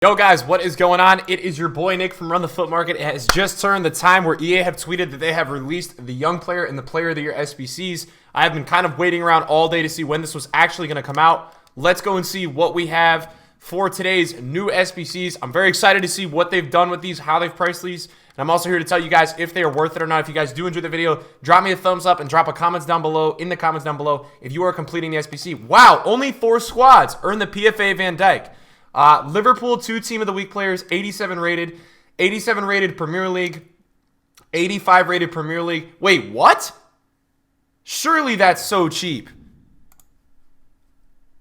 Yo guys, what is going on? It is your boy Nick from Run the Foot Market. It has just turned the time where EA have tweeted that they have released the Young Player and the Player of the Year SBCs. I have been kind of waiting around all day to see when this was actually going to come out. Let's go and see what we have for today's new SBCs. I'm very excited to see what they've done with these, how they've priced these. And I'm also here to tell you guys if they are worth it or not. If you guys do enjoy the video, drop me a thumbs up and drop a comments down below, in the comments down below, if you are completing the SBC. Wow, only 4 squads earn the PFA Van Dijk. Liverpool, 2 Team of the Week players, 87 rated Premier League, 85 rated Premier League. Wait, what? Surely that's so cheap.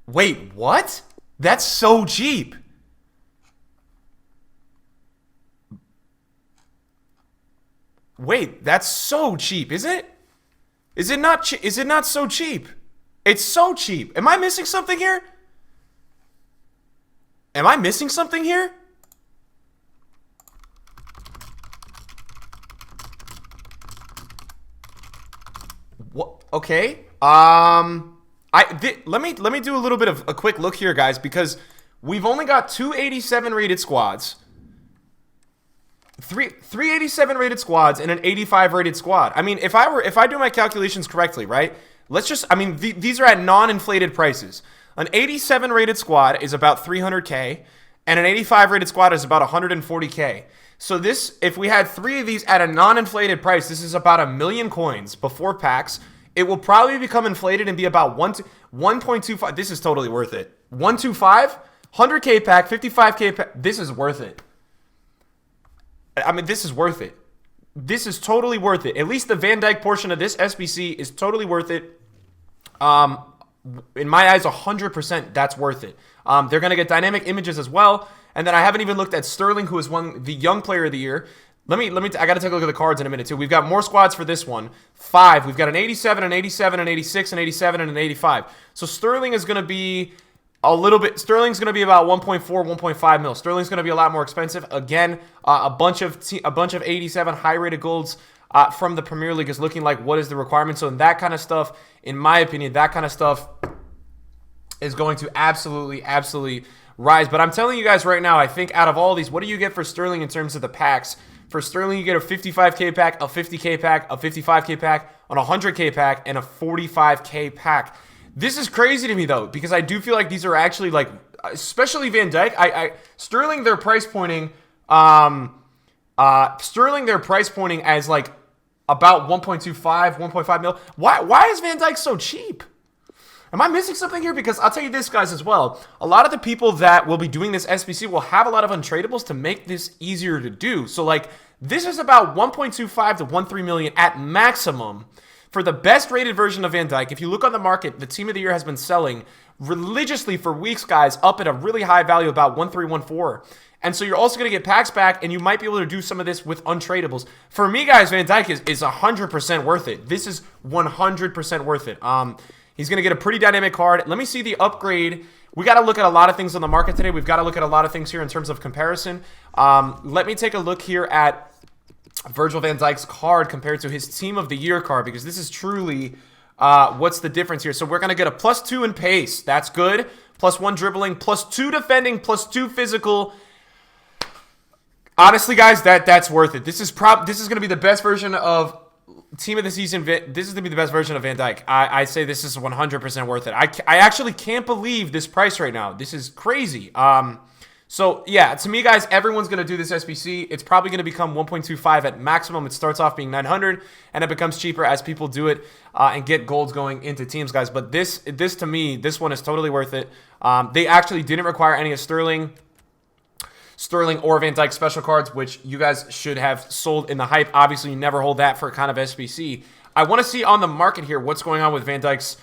Wait, what? That's so cheap. Wait, that's so cheap, is it? Is it not so cheap? It's so cheap. Am I missing something here? Am I missing something here? What? Okay. Let me do a little bit of a quick look here, guys, because we've only got 2 87 rated squads, 3 87 rated squads, and an 85 rated squad. I mean, if I do my calculations correctly, right? Let's just, I mean, these are at non-inflated prices. An 87 rated squad is about 300K, and an 85 rated squad is about 140K. So this, if we had 3 of these at a non-inflated price, this is about 1 million coins before packs. It will probably become inflated and be about 1.25. This is totally worth it. 125, 100K pack, 55K pack. This is worth it. I mean, this is worth it. This is totally worth it. At least the Van Dijk portion of this SBC is totally worth it. In my eyes, 100% that's worth it. They're going to get dynamic images as well. And then I haven't even looked at Sterling, who has won the Young Player of the Year. I got to take a look at the cards in a minute, too. We've got more squads for this one. 5. We've got an 87, an 87, an 86, an 87, and an 85. So Sterling is going to be a little bit, Sterling's going to be about 1.4, 1.5 mil. Sterling's going to be a lot more expensive. Again, a bunch of 87 high-rated golds from the Premier League is looking like what is the requirement. So in that kind of stuff, in my opinion, that kind of stuff is going to absolutely rise. But I'm telling you guys right now, I think out of all these, what do you get for Sterling in terms of the packs? For Sterling, you get a 55K pack, a 50K pack, a 55K pack, an 100K pack, and a 45K pack. This is crazy to me, though, because I do feel like these are actually, like, especially Van Dijk. Sterling, they're price pointing, Sterling, they're price pointing as, like, about 1.25, 1.5 mil. Why is Van Dijk so cheap? Am I missing something here? Because I'll tell you this, guys, as well. A lot of the people that will be doing this SBC will have a lot of untradables to make this easier to do. So, like, this is about 1.25 to 1.3 million at maximum for the best rated version of Van Dijk. If you look on the market, the Team of the Year has been selling religiously for weeks, guys, up at a really high value, about 1.3, 1.4. And so you're also going to get packs back, and you might be able to do some of this with untradables. For me, guys, Van Dijk is 100% worth it. This is 100% worth it. He's going to get a pretty dynamic card. Let me see the upgrade. We got to look at a lot of things on the market today. We've got to look at a lot of things here in terms of comparison. Let me take a look here at Virgil van Dijk's card compared to his Team of the Year card, because this is truly what's the difference here. So we're going to get a +2 in pace. That's good. +1 dribbling, +2 defending, +2 physical. Honestly, guys, that's worth it. This is going to be the best version of Team of the Season. This is going to be the best version of Van Dijk. I say this is 100% worth it. I actually can't believe this price right now. This is crazy. So, yeah, to me, guys, everyone's going to do this SBC. It's probably going to become 1.25 at maximum. It starts off being 900, and it becomes cheaper as people do it and get golds going into teams, guys. But this to me, this one is totally worth it. They actually didn't require any of Sterling or Van Dijk special cards, which you guys should have sold in the hype. Obviously, you never hold that for a kind of SBC. I want to see on the market here what's going on with Van Dijk's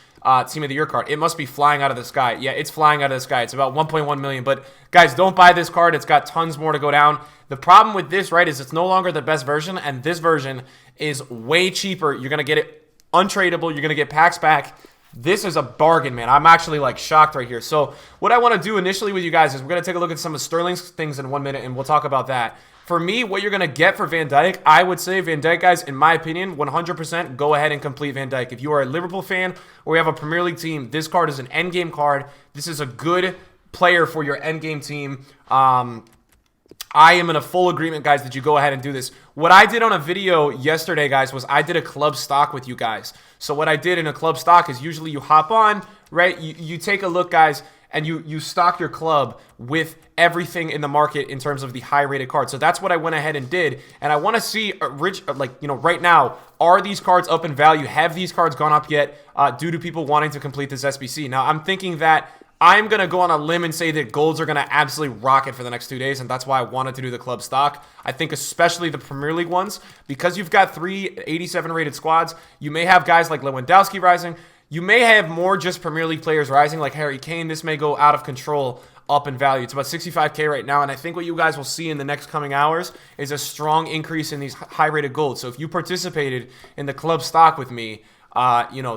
Team of the Year card. It must be flying out of the sky. Yeah, it's flying out of the sky. It's about 1.1 million. But, guys, don't buy this card. It's got tons more to go down. The problem with this, right, is it's no longer the best version, and this version is way cheaper. You're going to get it untradeable. You're going to get packs back. This is a bargain, man. I'm actually, like, shocked right here. So what I want to do initially with you guys is we're going to take a look at some of Sterling's things in 1 minute, and we'll talk about that. For me, what you're going to get for Van Dijk, I would say Van Dijk, guys, in my opinion, 100% go ahead and complete Van Dijk. If you are a Liverpool fan or you have a Premier League team, this card is an endgame card. This is a good player for your endgame team. I am in a full agreement, guys, that you go ahead and do this. What I did on a video yesterday, guys, was I did a club stock with you guys. So what I did in a club stock is usually you hop on, right? You take a look, guys, and you stock your club with everything in the market in terms of the high-rated cards. So that's what I went ahead and did. And I want to see, right now, are these cards up in value? Have these cards gone up yet due to people wanting to complete this SBC? Now, I'm thinking that I'm going to go on a limb and say that golds are going to absolutely rocket for the next 2 days, and that's why I wanted to do the club stock. I think especially the Premier League ones, because you've got 3 87-rated squads, you may have guys like Lewandowski rising. You may have more just Premier League players rising, like Harry Kane. This may go out of control up in value. It's about 65K right now, and I think what you guys will see in the next coming hours is a strong increase in these high-rated golds. So if you participated in the club stock with me,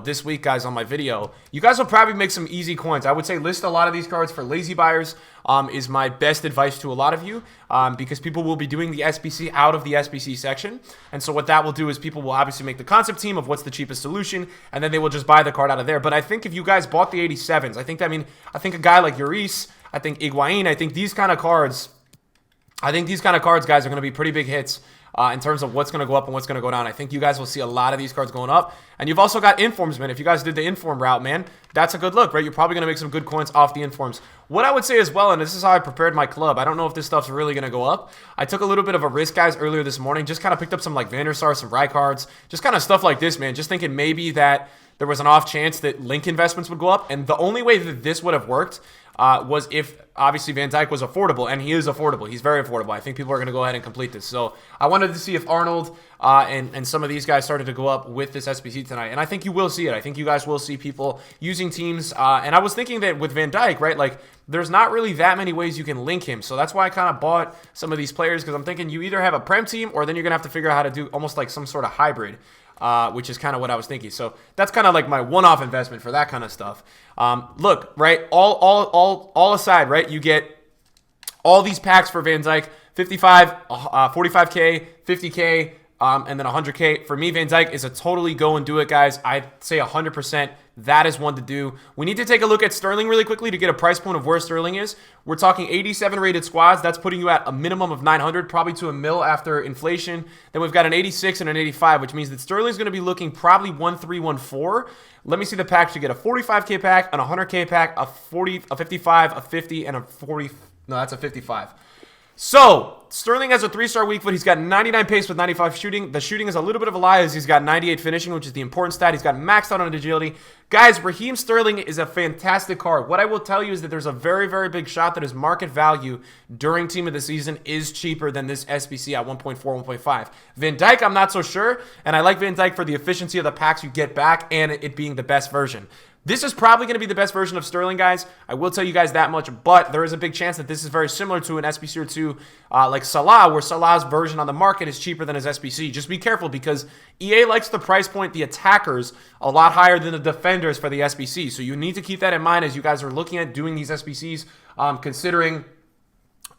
this week, guys, on my video, you guys will probably make some easy coins. I would say list a lot of these cards for lazy buyers is my best advice to a lot of you because people will be doing the SBC out of the SBC section. And so what that will do is people will obviously make the concept team of what's the cheapest solution, and then they will just buy the card out of there. But I think if you guys bought the 87s, I think a guy like Lloris, I think Higuain, I think these kind of cards, guys, are going to be pretty big hits in terms of what's going to go up and what's going to go down. I think you guys will see a lot of these cards going up. And you've also got informs, man. If you guys did the inform route, man, that's a good look, right? You're probably going to make some good coins off the informs. What I would say as well, and this is how I prepared my club, I don't know if this stuff's really going to go up. I took a little bit of a risk, guys, earlier this morning. Just kind of picked up some like Van der Sar, some Rijkaards, just kind of stuff like this, man. Just thinking maybe that there was an off chance that link investments would go up. And the only way that this would have worked was if, obviously, Van Dijk was affordable, and he is affordable. He's very affordable. I think people are going to go ahead and complete this. So I wanted to see if Arnold and some of these guys started to go up with this SBC tonight, and I think you will see it. I think you guys will see people using teams, and I was thinking that with Van Dijk, right, like, there's not really that many ways you can link him, so that's why I kind of bought some of these players, because I'm thinking you either have a Prem team, or then you're going to have to figure out how to do almost like some sort of hybrid. Which is kind of what I was thinking. So that's kind of like my one-off investment for that kind of stuff. Look, right, all aside, right, you get all these packs for Van Dijk, 55, 45K, 50K, and then 100K. For me, Van Dijk is a totally go and do it, guys. I'd say 100%. That is one to do. We need to take a look at Sterling really quickly to get a price point of where Sterling is. We're talking 87 rated squads. That's putting you at a minimum of 900, probably to a mil after inflation. Then we've got an 86 and an 85, which means that Sterling's going to be looking probably 1314. Let me see the packs. You get a 45K pack, an 100K pack, a 40, a 55, a 50, and a 40. No, that's a 55. So, Sterling has a 3-star weak foot. He's got 99 pace with 95 shooting. The shooting is a little bit of a lie as he's got 98 finishing, which is the important stat. He's got maxed out on agility. Guys, Raheem Sterling is a fantastic card. What I will tell you is that there's a very, very big shot that his market value during Team of the Season is cheaper than this SBC at 1.4, 1.5. Van Dijk, I'm not so sure, and I like Van Dijk for the efficiency of the packs you get back and it being the best version. This is probably going to be the best version of Sterling, guys. I will tell you guys that much, but there is a big chance that this is very similar to an SBC or two like Salah, where Salah's version on the market is cheaper than his SBC. Just be careful because EA likes to price point the attackers a lot higher than the defenders for the SBC. So you need to keep that in mind as you guys are looking at doing these SBCs,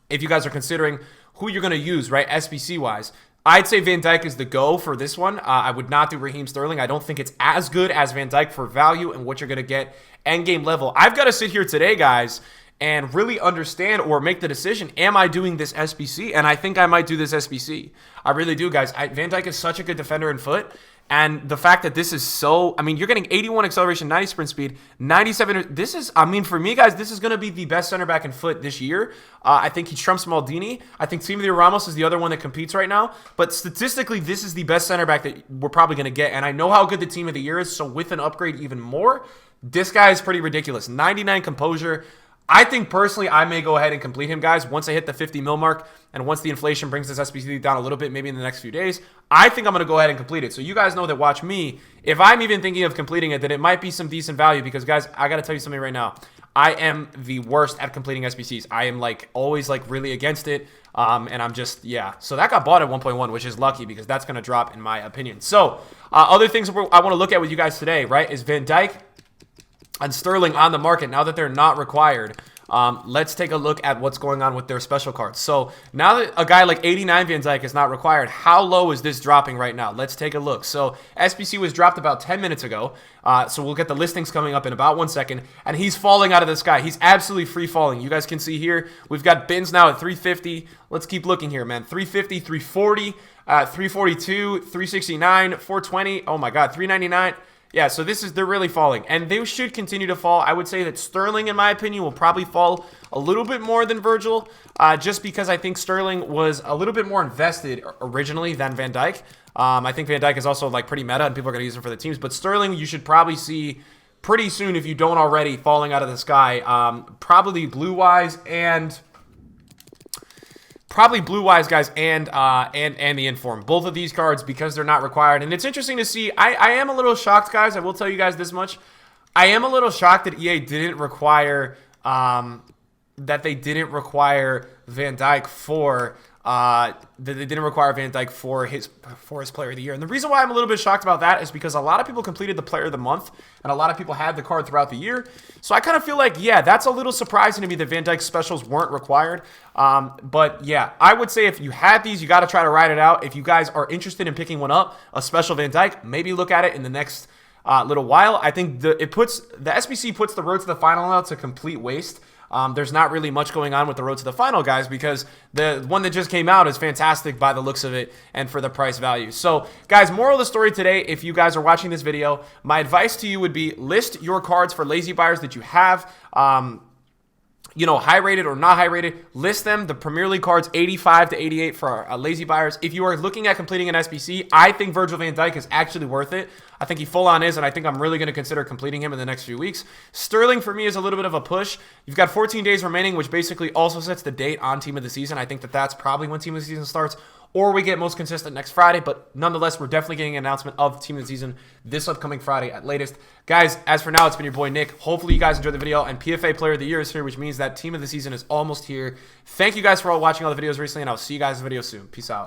if you guys are considering who you're going to use, right, SBC-wise. I'd say Van Dijk is the go for this one. I would not do Raheem Sterling. I don't think it's as good as Van Dijk for value and what you're going to get endgame level. I've got to sit here today, guys, and really understand or make the decision, am I doing this SBC? And I think I might do this SBC. I really do, guys. Van Dijk is such a good defender in foot. And the fact that this is so, I mean, you're getting 81 acceleration, 90 sprint speed, 97. This is, I mean, for me, guys, this is going to be the best center back in foot this year. I think he trumps Maldini. I think Timothy Ramos is the other one that competes right now. But statistically, this is the best center back that we're probably going to get. And I know how good the team of the year is. So with an upgrade even more, this guy is pretty ridiculous. 99 composure. I think personally I may go ahead and complete him, guys, once I hit the 50 mil mark and once the inflation brings this SBC down a little bit, maybe in the next few days. I think I'm going to go ahead and complete it. So you guys know that watch me. If I'm even thinking of completing it, that it might be some decent value because, guys, I got to tell you something right now. I am the worst at completing SBCs. I am always really against it. And I'm just, yeah. So that got bought at 1.1, which is lucky because that's going to drop in my opinion. So other things I want to look at with you guys today, right, is Van Dijk and Sterling on the market now that they're not required. let's take a look at what's going on with their special cards. So now that a guy like 89 Van Dijk is not required, how low is this dropping right now? Let's take a look. So SBC was dropped about 10 minutes ago. So we'll get the listings coming up in about 1 second. And he's falling out of the sky. He's absolutely free falling. You guys can see here, we've got bins now at 350. Let's keep looking here, man. 350, 340, 342, 369, 420. Oh my God, 399. Yeah, so they're really falling, and they should continue to fall. I would say that Sterling, in my opinion, will probably fall a little bit more than Virgil, just because I think Sterling was a little bit more invested originally than Van Dijk. I think Van Dijk is also like pretty meta, and people are going to use him for the teams, but Sterling, you should probably see pretty soon, if you don't already, falling out of the sky. Probably blue-wise and... Probably blue-wise, guys, and the inform. Both of these cards, because they're not required. And it's interesting to see. I am a little shocked, guys. I will tell you guys this much. I am a little shocked that EA didn't require Van Dijk for his player of the year. And the reason why I'm a little bit shocked about that is because a lot of people completed the player of the month, and a lot of people had the card throughout the year. So I kind of feel like, yeah, that's a little surprising to me that Van Dijk specials weren't required. But yeah, I would say if you had these, you got to try to ride it out. If you guys are interested in picking one up, a special Van Dijk, maybe look at it in the next little while. I think the SBC puts the road to the final out to complete waste. There's not really much going on with the road to the final, guys, because the one that just came out is fantastic by the looks of it and for the price value. So, guys, moral of the story today, if you guys are watching this video, my advice to you would be list your cards for lazy buyers that you have. You know, high rated or not high rated, list them. The Premier League cards 85 to 88 for lazy buyers. If you are looking at completing an SBC, I think Virgil van Dijk is actually worth it. I think he full on is, and I think I'm really going to consider completing him in the next few weeks. Sterling for me is a little bit of a push. You've got 14 days remaining, which basically also sets the date on Team of the Season. I think that's probably when Team of the Season starts, or we get most consistent next Friday. But nonetheless, we're definitely getting an announcement of Team of the Season this upcoming Friday at latest. Guys, as for now, it's been your boy Nick. Hopefully you guys enjoyed the video, and PFA Player of the Year is here, which means that Team of the Season is almost here. Thank you guys for all watching all the videos recently, and I'll see you guys in the video soon. Peace out.